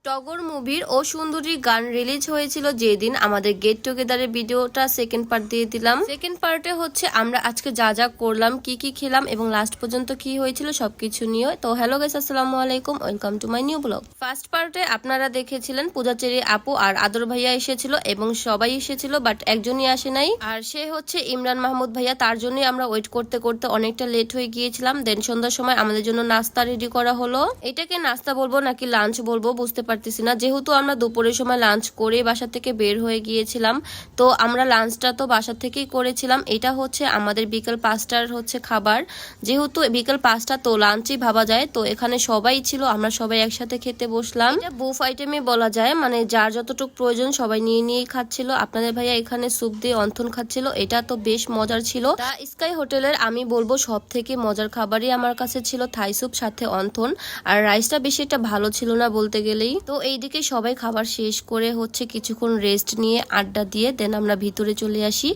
টগর মুভির ও সুন্দরী গান রিলিজ হয়েছিল যেদিন আমাদের গেট টুগেদারের ভিডিওটা সেকেন্ড পার্ট দিয়ে দিলাম। সেকেন্ড পার্টে হচ্ছে আমরা আজকে যা যা করলাম, কি কি খেলাম এবং লাস্ট পর্যন্ত কি হয়েছিল সবকিছু নিয়ে। তো হ্যালো গাইস, আসসালামু আলাইকুম, welcome to my new blog. First পার্টে আপনারা দেখেছিলেন পূজাচেরি আপু আর আদর ভাইয়া এসেছিল এবং সবাই এসেছিল, বাট একজনই আসে নাই, আর সে হচ্ছে ইমরান মাহমুদ ভাইয়া। তার জন্যই আমরা ওয়েট করতে করতে অনেকটা লেট হয়ে গিয়েছিলাম। দেন সন্ধ্যার সময় আমাদের জন্য নাস্তা রেডি করা হলো। এটাকে নাস্তা বলবো নাকি লাঞ্চ বলবো বুঝতে পারতেছি না, যেহেতু আমরা দুপুরের সময় লাঞ্চ করে বাসা থেকে বের হয়ে গিয়েছিলাম। তো আমরা লাঞ্চটা তো বাসা থেকেই করেছিলাম। এটা হচ্ছে আমাদের বিকেল 5টার হচ্ছে খাবার, যেহেতু বিকেল 5টা তো লাঞ্চই ভাবা যায়। তো এখানে সবাই ছিল, আমরা সবাই একসাথে খেতে বসলাম। এটা বুফ আইটেমে বলা যায়, মানে যার যতটুকু প্রয়োজন সবাই নিয়ে নিয়েই খাচ্ছিল। আপনাদের ভাইয়া এখানে স্যুপ দিয়ে অন্থন খাচ্ছিল, এটা তো বেশ মজার ছিল। দা স্কাই হোটেলের আমি বলবো সব থেকে মজার খাবারই আমার কাছে ছিল থাই স্যুপ সাথে অন্থন, আর রাইসটা বেশি একটা ভালো ছিল না বলতে গেলেই। তো এইদিকে সবাই খাবার শেষ করে হচ্ছে কিছুক্ষণ রেস্ট নিয়ে আড্ডা দিয়ে দেন আমরা ভিতরে চলে আসি।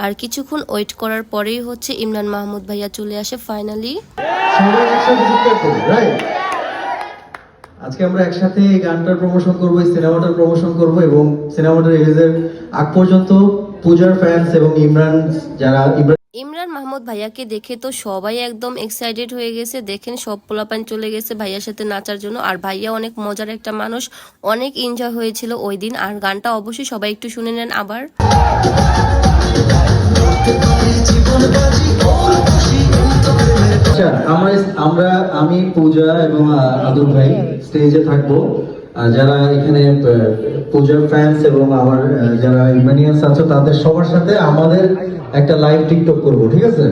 আর কিছুক্ষণ ওয়েট করার পরেই হচ্ছে ইমরান মাহমুদ ভাইয়া চলে আসে ফাইনালি। আজকে আমরা একসাথে এই গানটার প্রমোশন করব, এই সিনেমাটার প্রমোশন করব এবং সিনেমাটার রিলিজের আগ পর্যন্ত পূজার ফ্যান্স এবং ইমরান মাহমুদ ভাইয়াকে দেখে তো সবাই একদম এক্সাইটেড হয়ে গেছে। দেখেন সব পোলাপান চলে গেছে ভাইয়ার সাথে নাচার জন্য। আর ভাইয়া অনেক মজার একটা মানুষ, অনেক এনজয় হয়েছিল ওই দিন। আর গানটা অবশ্যই সবাই একটু শুনে নেন আবার। আমি পূজা এবং আদর ভাই স্টেজে থাকবো। যারা এখানে পূজার ফ্যান্স এবং আমার যারা ইমানিয়ান্স আছে তাদের সবার সাথে আমাদের একটা লাইভ টিকটক করবো, ঠিক আছে?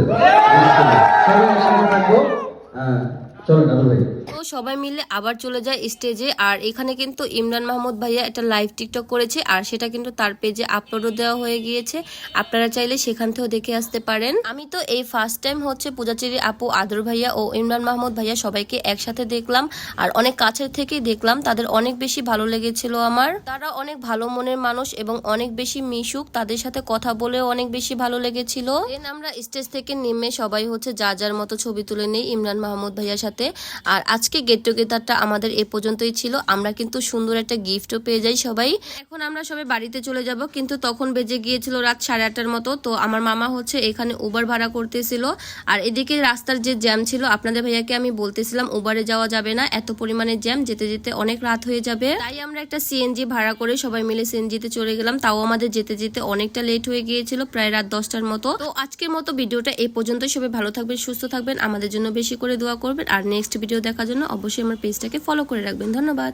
সবাই একসাথে থাকবো। চলেন আদর ভাই। তো সবাই মিলে আবার চলে যায় স্টেজে। আর এখানে কিন্তু ইমরান মাহমুদ ভাইয়া একটা লাইভ টিকটক করেছে, আর সেটা কিন্তু তার পেজে আপলোডও দেওয়া হয়ে গিয়েছে। আপনারা চাইলে সেখান থেকেও দেখে আসতে পারেন। আমি তো এই ফার্স্ট টাইম হচ্ছে পূজাচেরি আপু, আদর ভাইয়া ও ইমরান মাহমুদ ভাইয়া সবাইকে একসাথে দেখলাম, আর অনেক কাছের থেকেই দেখলাম। তাদের অনেক বেশি ভালো লেগেছিল আমার। তারা অনেক ভালো মনের মানুষ এবং অনেক বেশি মিশুক, তাদের সাথে কথা বলেও অনেক বেশি ভালো লেগেছিল। দেন আমরা স্টেজ থেকে নেমে সবাই হচ্ছে যার যার মতো ছবি তুলে নেই ইমরান মাহমুদ ভাইয়ার সাথে। আর আজকে গেট টুগেদারটা আমাদের এ পর্যন্তই ছিল। আমরা কিন্তু সুন্দর একটা গিফটও পেয়ে যাই সবাই। এখন আমরা সবাই বাড়িতে চলে যাব, কিন্তু তখন বেজে গিয়েছিল রাত 8:30টার মতো। তো আমার মামা হচ্ছে এখানে উবার ভাড়া করতেছিল, আর এদিকে রাস্তার যে জ্যাম ছিল, আপনাদের ভাইয়াকে আমি বলতেছিলাম উবারে যাওয়া যাবে না, এত পরিমাণে জ্যাম, যেতে যেতে অনেক রাত হয়ে যাবে। তাই আমরা একটা সিএনজি ভাড়া করে সবাই মিলে সিএনজিতে চলে গেলাম। তাও আমাদের যেতে যেতে অনেকটা লেট হয়ে গিয়েছিল, প্রায় রাত 10টার মতো। তো আজকের মতো ভিডিওটা এই পর্যন্ত। সবাই ভালো থাকবেন, সুস্থ থাকবেন, আমাদের জন্য বেশি করে দোয়া করবেন। আর নেক্সট ভিডিও দেখার জন্য অবশ্যই আমার পেজটাকে ফলো করে রাখবেন। ধন্যবাদ।